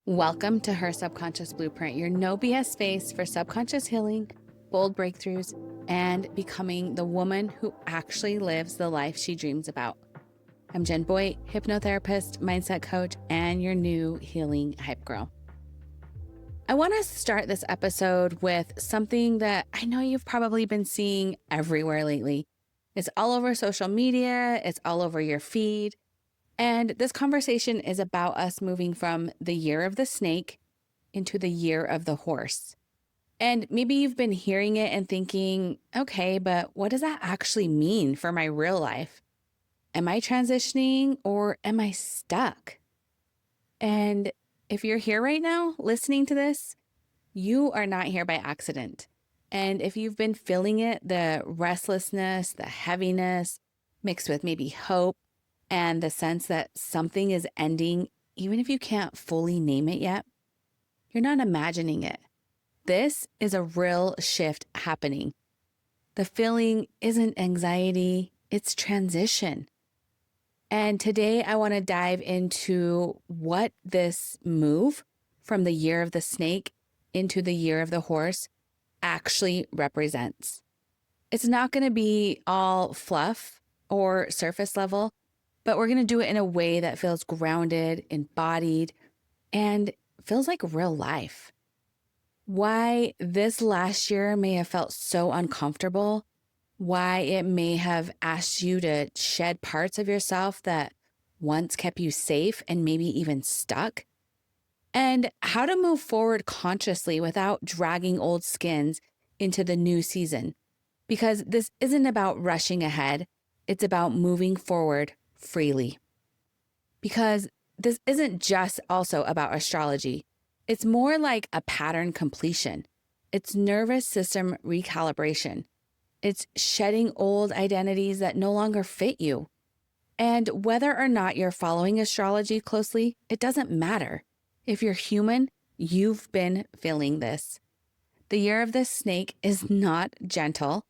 Welcome to Her Subconscious Blueprint, your no BS space for subconscious healing, bold breakthroughs, and becoming the woman who actually lives the life she dreams about. I'm Jen Boyd, hypnotherapist, mindset coach, and your new healing hype girl. I want to start this episode with something that I know you've probably been seeing everywhere lately. It's all over social media, it's all over your feed. And this conversation is about us moving from the year of the snake into the year of the horse. And maybe you've been hearing it and thinking, okay, but what does that actually mean for my real life? Am I transitioning or am I stuck? And if you're here right now listening to this, you are not here by accident. And if you've been feeling it, the restlessness, the heaviness, mixed with maybe hope, and the sense that something is ending, even if you can't fully name it yet, you're not imagining it. This is a real shift happening. The feeling isn't anxiety, it's transition. And today I want to dive into what this move from the year of the snake into the year of the horse actually represents. It's not going to be all fluff or surface level, but we're going to do it in a way that feels grounded, embodied, and feels like real life. Why this last year may have felt so uncomfortable, why it may have asked you to shed parts of yourself that once kept you safe and maybe even stuck, and how to move forward consciously without dragging old skins into the new season. Because this isn't about rushing ahead, it's about moving forward freely. Because this isn't just also about astrology. It's more like a pattern completion. It's nervous system recalibration. It's shedding old identities that no longer fit you. And whether or not you're following astrology closely, it doesn't matter. If you're human, you've been feeling this. The year of the snake is not gentle.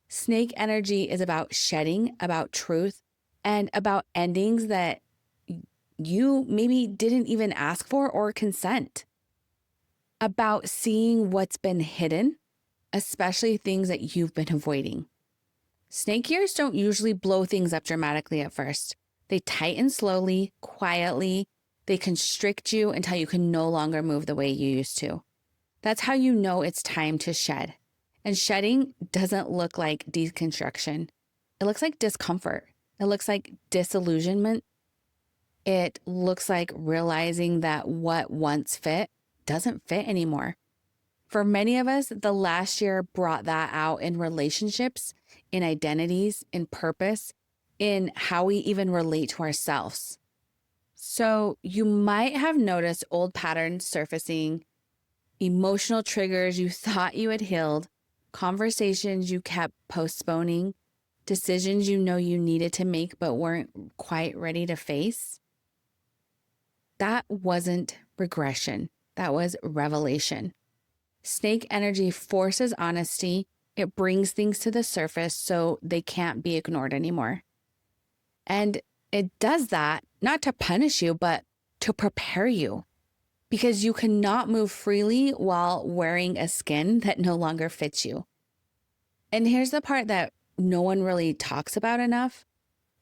Snake energy is about shedding, about truth, and about endings that you maybe didn't even ask for or consent. About seeing what's been hidden, especially things that you've been avoiding. Snake years don't usually blow things up dramatically at first. They tighten slowly, quietly. They constrict you until you can no longer move the way you used to. That's how you know it's time to shed. And shedding doesn't look like deconstruction. It looks like discomfort. It looks like disillusionment. It looks like realizing that what once fit doesn't fit anymore. For many of us, the last year brought that out in relationships, in identities, in purpose, in how we even relate to ourselves. So you might have noticed old patterns surfacing, emotional triggers you thought you had healed, conversations you kept postponing, decisions you know you needed to make but weren't quite ready to face. That wasn't regression. That was revelation. Snake energy forces honesty. It brings things to the surface so they can't be ignored anymore. And it does that not to punish you, but to prepare you. Because you cannot move freely while wearing a skin that no longer fits you. And here's the part that no one really talks about enough,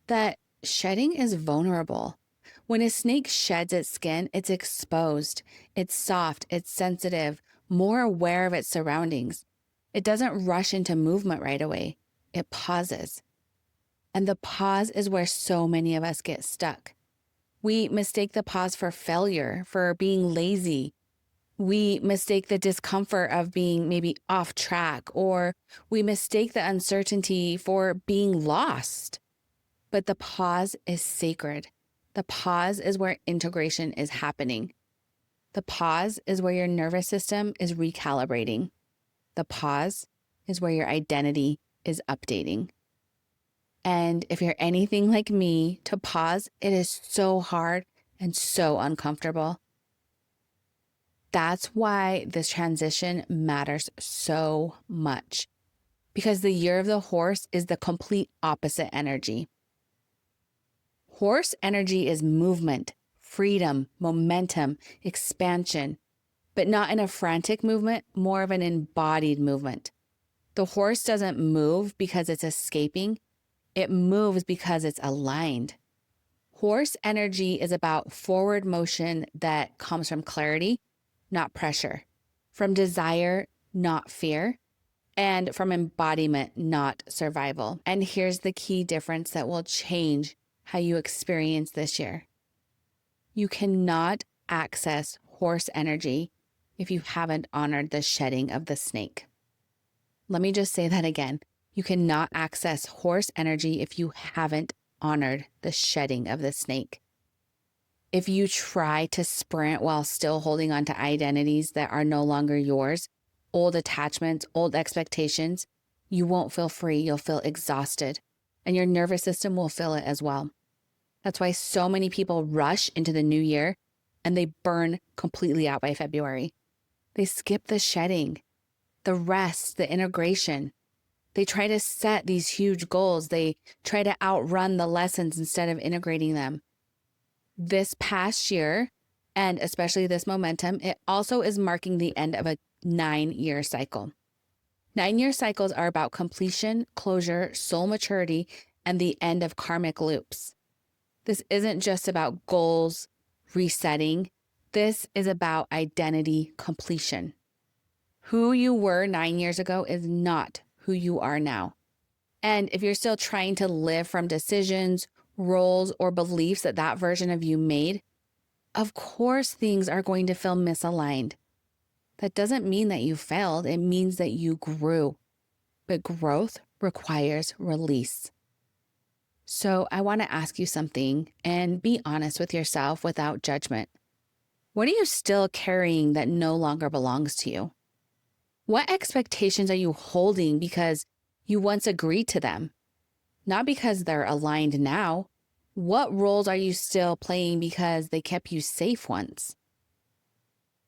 that shedding is vulnerable. When a snake sheds its skin, it's exposed, it's soft, it's sensitive, more aware of its surroundings. It doesn't rush into movement right away. It pauses. And the pause is where so many of us get stuck. We mistake the pause for failure, for being lazy. We mistake the discomfort of being maybe off track, or we mistake the uncertainty for being lost. But the pause is sacred. The pause is where integration is happening. The pause is where your nervous system is recalibrating. The pause is where your identity is updating. And if you're anything like me, to pause, it is so hard and so uncomfortable. That's why this transition matters so much, because the year of the horse is the complete opposite energy. Horse energy is movement, freedom, momentum, expansion, but not in a frantic movement, more of an embodied movement. The horse doesn't move because it's escaping. It moves because it's aligned. Horse energy is about forward motion that comes from clarity, not pressure, from desire, not fear, and from embodiment, not survival. And here's the key difference that will change how you experience this year. You cannot access horse energy if you haven't honored the shedding of the snake. Let me just say that again. You cannot access horse energy if you haven't honored the shedding of the snake. If you try to sprint while still holding on to identities that are no longer yours, old attachments, old expectations, you won't feel free. You'll feel exhausted, and your nervous system will feel it as well. That's why so many people rush into the new year and they burn completely out by February. They skip the shedding, the rest, the integration. They try to set these huge goals. They try to outrun the lessons instead of integrating them. This past year, and especially this momentum, it also is marking the end of a 9-year cycle. 9-year cycles are about completion, closure, soul maturity, and the end of karmic loops. This isn't just about goals, resetting. This is about identity completion. Who you were 9 years ago is not who you are now. And if you're still trying to live from decisions, roles, or beliefs that version of you made, of course things are going to feel misaligned. That doesn't mean that you failed. It means that you grew. But growth requires release. So I want to ask you something and be honest with yourself without judgment. What are you still carrying that no longer belongs to you? What expectations are you holding because you once agreed to them? Not because they're aligned now. What roles are you still playing because they kept you safe once?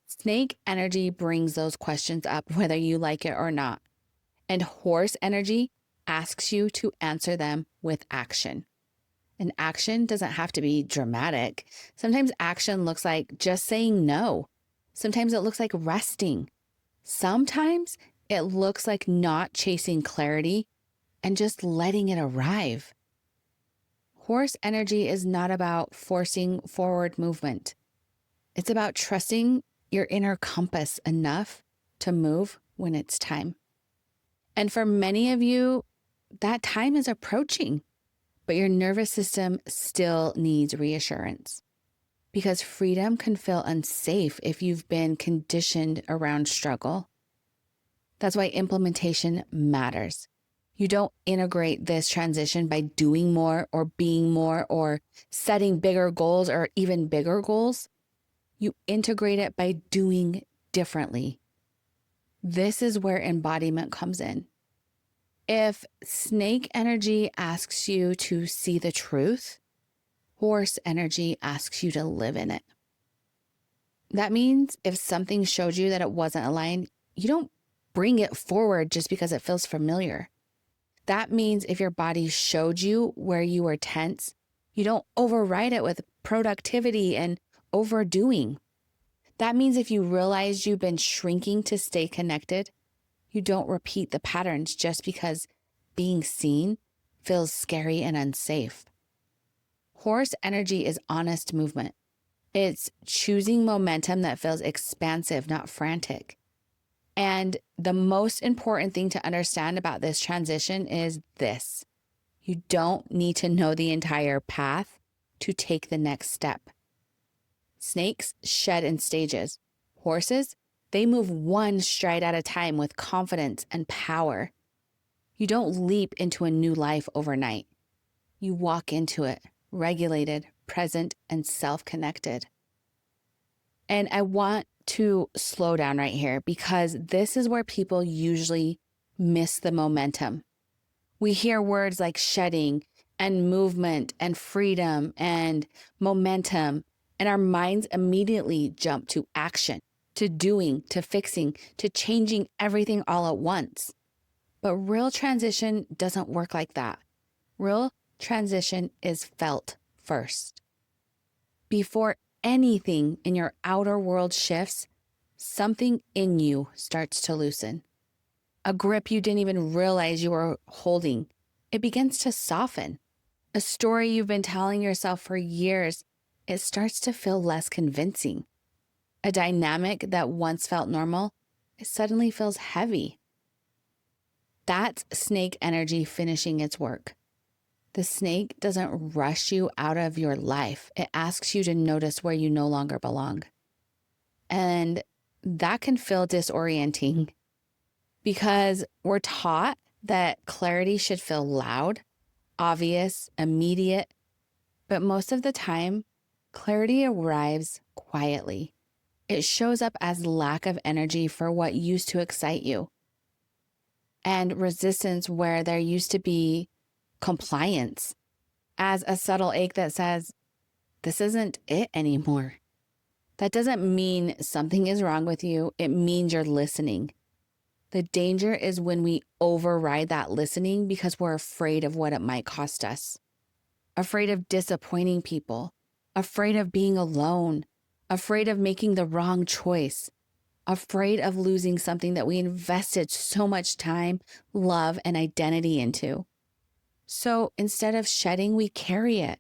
Snake energy brings those questions up whether you like it or not. And horse energy asks you to answer them with action. And action doesn't have to be dramatic. Sometimes action looks like just saying no. Sometimes it looks like resting. Sometimes it looks like not chasing clarity and just letting it arrive. Horse energy is not about forcing forward movement. It's about trusting your inner compass enough to move when it's time. And for many of you, that time is approaching, but your nervous system still needs reassurance. Because freedom can feel unsafe if you've been conditioned around struggle. That's why implementation matters. You don't integrate this transition by doing more or being more or setting bigger goals or even bigger goals. You integrate it by doing differently. This is where embodiment comes in. If snake energy asks you to see the truth, horse energy asks you to live in it. That means if something showed you that it wasn't aligned, you don't bring it forward just because it feels familiar. That means if your body showed you where you were tense, you don't override it with productivity and overdoing. That means if you realize you've been shrinking to stay connected, you don't repeat the patterns just because being seen feels scary and unsafe. Horse energy is honest movement. It's choosing momentum that feels expansive, not frantic. And the most important thing to understand about this transition is this. You don't need to know the entire path to take the next step. Snakes shed in stages. Horses, they move one stride at a time with confidence and power. You don't leap into a new life overnight. You walk into it, regulated, present, and self-connected. And I want to slow down right here because this is where people usually miss the momentum. We hear words like shedding and movement and freedom and momentum, and our minds immediately jump to action, to doing, to fixing, to changing everything all at once. But real transition doesn't work like that. Real transition is felt first. Before anything in your outer world shifts, something in you starts to loosen. A grip you didn't even realize you were holding, it begins to soften. A story you've been telling yourself for years, it starts to feel less convincing. A dynamic that once felt normal, it suddenly feels heavy. That's snake energy finishing its work. The snake doesn't rush you out of your life. It asks you to notice where you no longer belong. And that can feel disorienting because we're taught that clarity should feel loud, obvious, immediate. But most of the time, clarity arrives quietly. It shows up as lack of energy for what used to excite you, and resistance where there used to be compliance, as a subtle ache that says, this isn't it anymore. That doesn't mean something is wrong with you. It means you're listening. The danger is when we override that listening because we're afraid of what it might cost us, afraid of disappointing people, afraid of being alone, afraid of making the wrong choice, afraid of losing something that we invested so much time, love, and identity into. So instead of shedding, we carry it.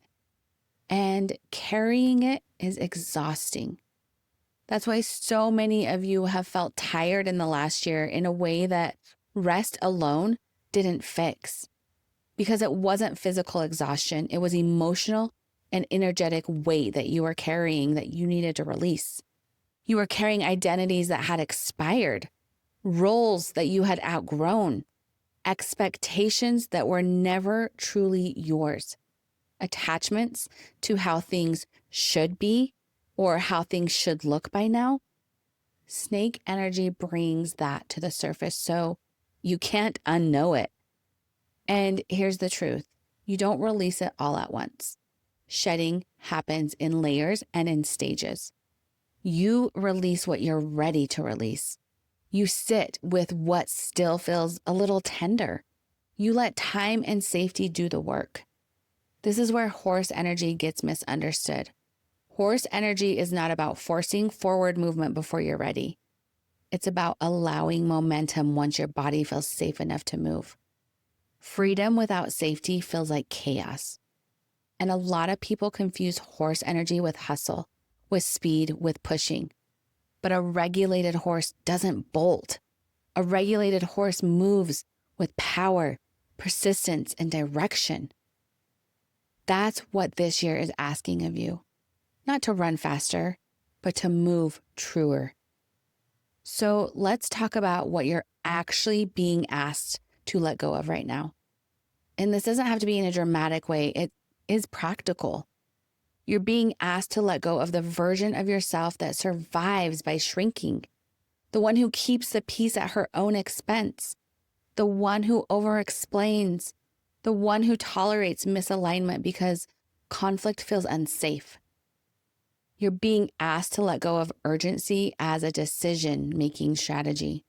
And carrying it is exhausting. That's why so many of you have felt tired in the last year in a way that rest alone didn't fix. Because it wasn't physical exhaustion, it was emotional and energetic weight that you were carrying that you needed to release. You were carrying identities that had expired, roles that you had outgrown, expectations that were never truly yours, attachments to how things should be or how things should look by now. Snake energy brings that to the surface so you can't unknow it. And here's the truth. You don't release it all at once. Shedding happens in layers and in stages. You release what you're ready to release. You sit with what still feels a little tender. You let time and safety do the work. This is where horse energy gets misunderstood. Horse energy is not about forcing forward movement before you're ready. It's about allowing momentum once your body feels safe enough to move. Freedom without safety feels like chaos. And a lot of people confuse horse energy with hustle, with speed, with pushing. But a regulated horse doesn't bolt. A regulated horse moves with power, persistence, and direction. That's what this year is asking of you. Not to run faster, but to move truer. So let's talk about what you're actually being asked to let go of right now. And this doesn't have to be in a dramatic way. It is practical. You're being asked to let go of the version of yourself that survives by shrinking, the one who keeps the peace at her own expense, the one who over-explains, the one who tolerates misalignment because conflict feels unsafe. You're being asked to let go of urgency as a decision-making strategy.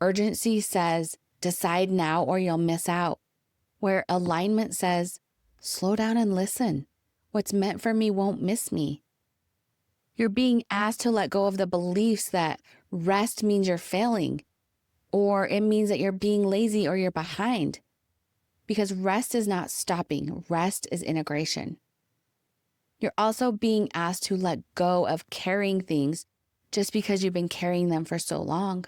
Urgency says, decide now or you'll miss out, where alignment says, slow down and listen. What's meant for me won't miss me. You're being asked to let go of the beliefs that rest means you're failing, or it means that you're being lazy or you're behind. Because rest is not stopping, rest is integration. You're also being asked to let go of carrying things just because you've been carrying them for so long.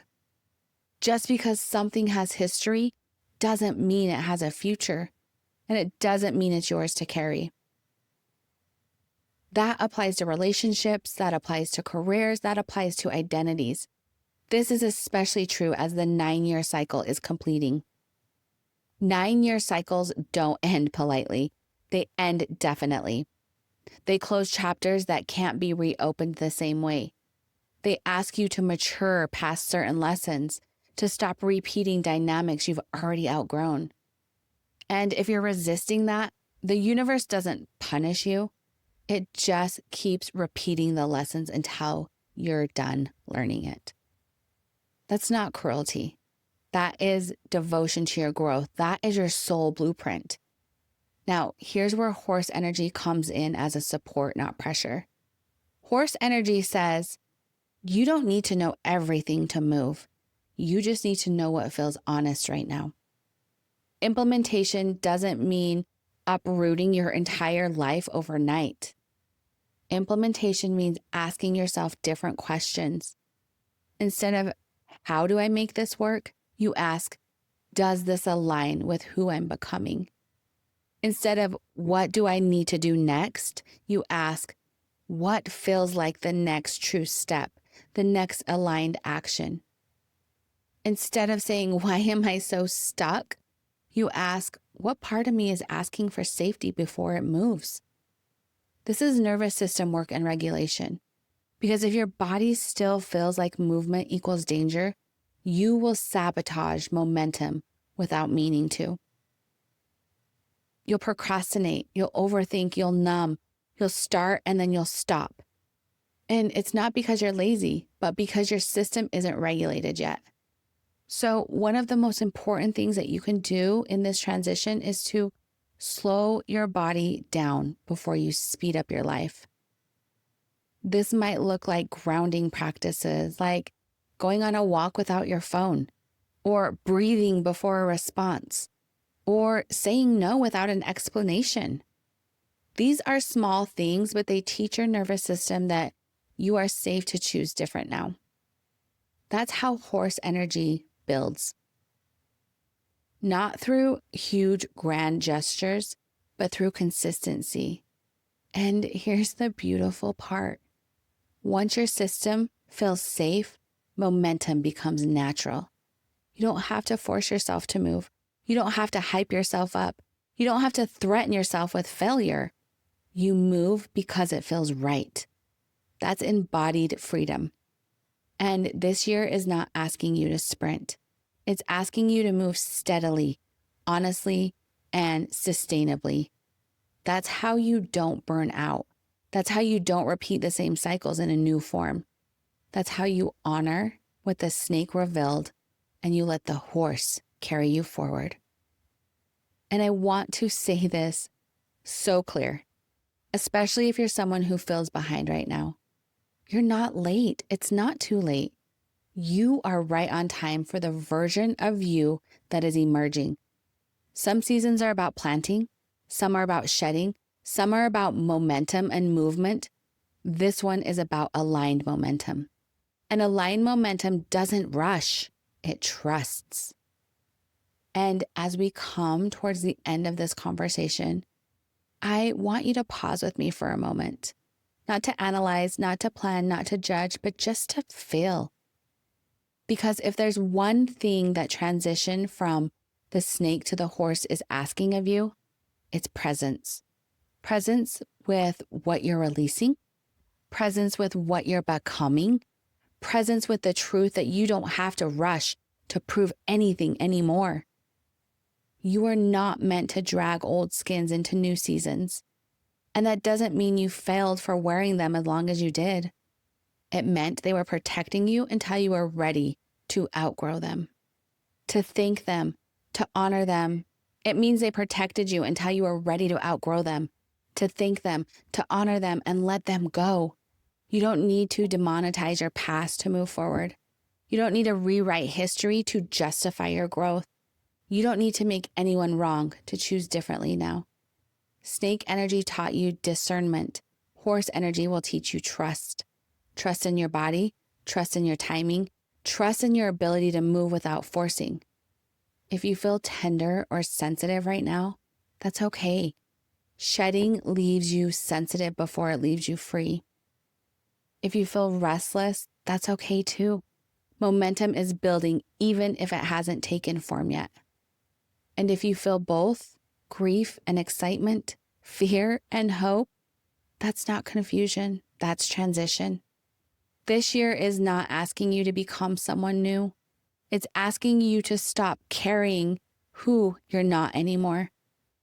Just because something has history doesn't mean it has a future, and it doesn't mean it's yours to carry. That applies to relationships, that applies to careers, that applies to identities. This is especially true as the 9-year cycle is completing. 9-year cycles don't end politely. They end definitely. They close chapters that can't be reopened the same way. They ask you to mature past certain lessons, to stop repeating dynamics you've already outgrown. And if you're resisting that, the universe doesn't punish you. It just keeps repeating the lessons until you're done learning it. That's not cruelty. That is devotion to your growth. That is your soul blueprint. Now, here's where horse energy comes in as a support, not pressure. Horse energy says, you don't need to know everything to move. You just need to know what feels honest right now. Implementation doesn't mean uprooting your entire life overnight. Implementation means asking yourself different questions. Instead of, how do I make this work? You ask, does this align with who I'm becoming? Instead of, what do I need to do next? You ask, what feels like the next true step, the next aligned action? Instead of saying, why am I so stuck? You ask, what part of me is asking for safety before it moves? This is nervous system work and regulation. Because if your body still feels like movement equals danger, you will sabotage momentum without meaning to. You'll procrastinate, you'll overthink, you'll numb, you'll start and then you'll stop. And it's not because you're lazy, but because your system isn't regulated yet. So one of the most important things that you can do in this transition is to slow your body down before you speed up your life. This might look like grounding practices, like going on a walk without your phone, or breathing before a response, or saying no without an explanation. These are small things, but they teach your nervous system that you are safe to choose different now. That's how horse energy builds. Not through huge, grand gestures, but through consistency. And here's the beautiful part. Once your system feels safe, momentum becomes natural. You don't have to force yourself to move. You don't have to hype yourself up. You don't have to threaten yourself with failure. You move because it feels right. That's embodied freedom. And this year is not asking you to sprint. It's asking you to move steadily, honestly, and sustainably. That's how you don't burn out. That's how you don't repeat the same cycles in a new form. That's how you honor what the snake revealed and you let the horse carry you forward. And I want to say this so clear, especially if you're someone who feels behind right now. You're not late. It's not too late. You are right on time for the version of you that is emerging. Some seasons are about planting. Some are about shedding. Some are about momentum and movement. This one is about aligned momentum. And aligned momentum doesn't rush. It trusts. And as we come towards the end of this conversation, I want you to pause with me for a moment. Not to analyze, not to plan, not to judge, but just to feel. Because if there's one thing that transition from the snake to the horse is asking of you, it's presence. Presence with what you're releasing, presence with what you're becoming, presence with the truth that you don't have to rush to prove anything anymore. You are not meant to drag old skins into new seasons. And that doesn't mean you failed for wearing them as long as you did. It meant they were protecting you until you were ready to outgrow them, to thank them, to honor them. It means they protected you until you were ready to outgrow them, to thank them, to honor them, and let them go. You don't need to demonetize your past to move forward. You don't need to rewrite history to justify your growth. You don't need to make anyone wrong to choose differently now. Snake energy taught you discernment. Horse energy will teach you trust. Trust in your body, trust in your timing, trust in your ability to move without forcing. If you feel tender or sensitive right now, that's okay. Shedding leaves you sensitive before it leaves you free. If you feel restless, that's okay too. Momentum is building even if it hasn't taken form yet. And if you feel both, grief and excitement, fear and hope, that's not confusion, that's transition. This year is not asking you to become someone new. It's asking you to stop carrying who you're not anymore.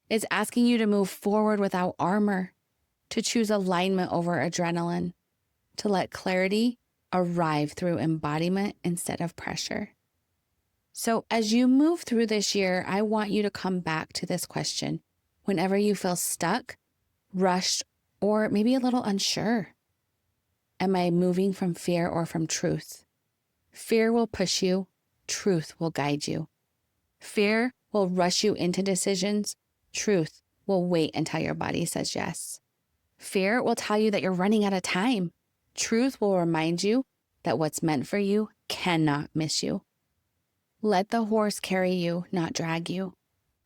It's asking you to move forward without armor, to choose alignment over adrenaline, to let clarity arrive through embodiment instead of pressure. So as you move through this year, I want you to come back to this question. Whenever you feel stuck, rushed, or maybe a little unsure. Am I moving from fear or from truth? Fear will push you. Truth will guide you. Fear will rush you into decisions. Truth will wait until your body says yes. Fear will tell you that you're running out of time. Truth will remind you that what's meant for you cannot miss you. Let the horse carry you, not drag you.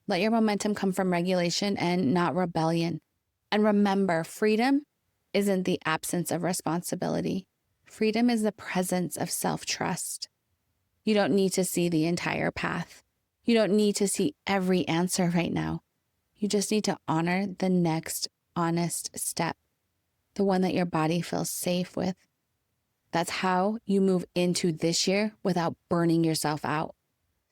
Let your momentum come from regulation and not rebellion. And remember, freedom isn't the absence of responsibility. Freedom is the presence of self-trust. You don't need to see the entire path. You don't need to see every answer right now. You just need to honor the next honest step, the one that your body feels safe with. That's how you move into this year without burning yourself out.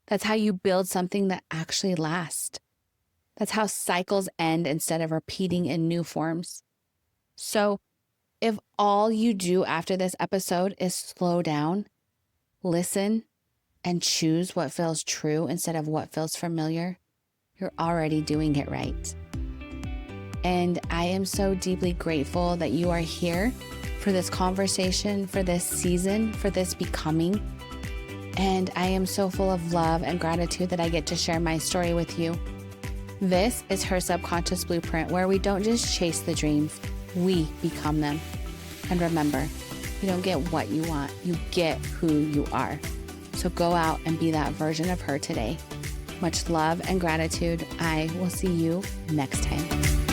That's how you build something that actually lasts. That's how cycles end instead of repeating in new forms. So if all you do after this episode is slow down, listen, and choose what feels true instead of what feels familiar, you're already doing it right. And I am so deeply grateful that you are here for this conversation, for this season, for this becoming. And I am so full of love and gratitude that I get to share my story with you. This is Her Subconscious Blueprint, where we don't just chase the dreams, we become them. And remember, you don't get what you want, you get who you are. So go out and be that version of her today. Much love and gratitude. I will see you next time.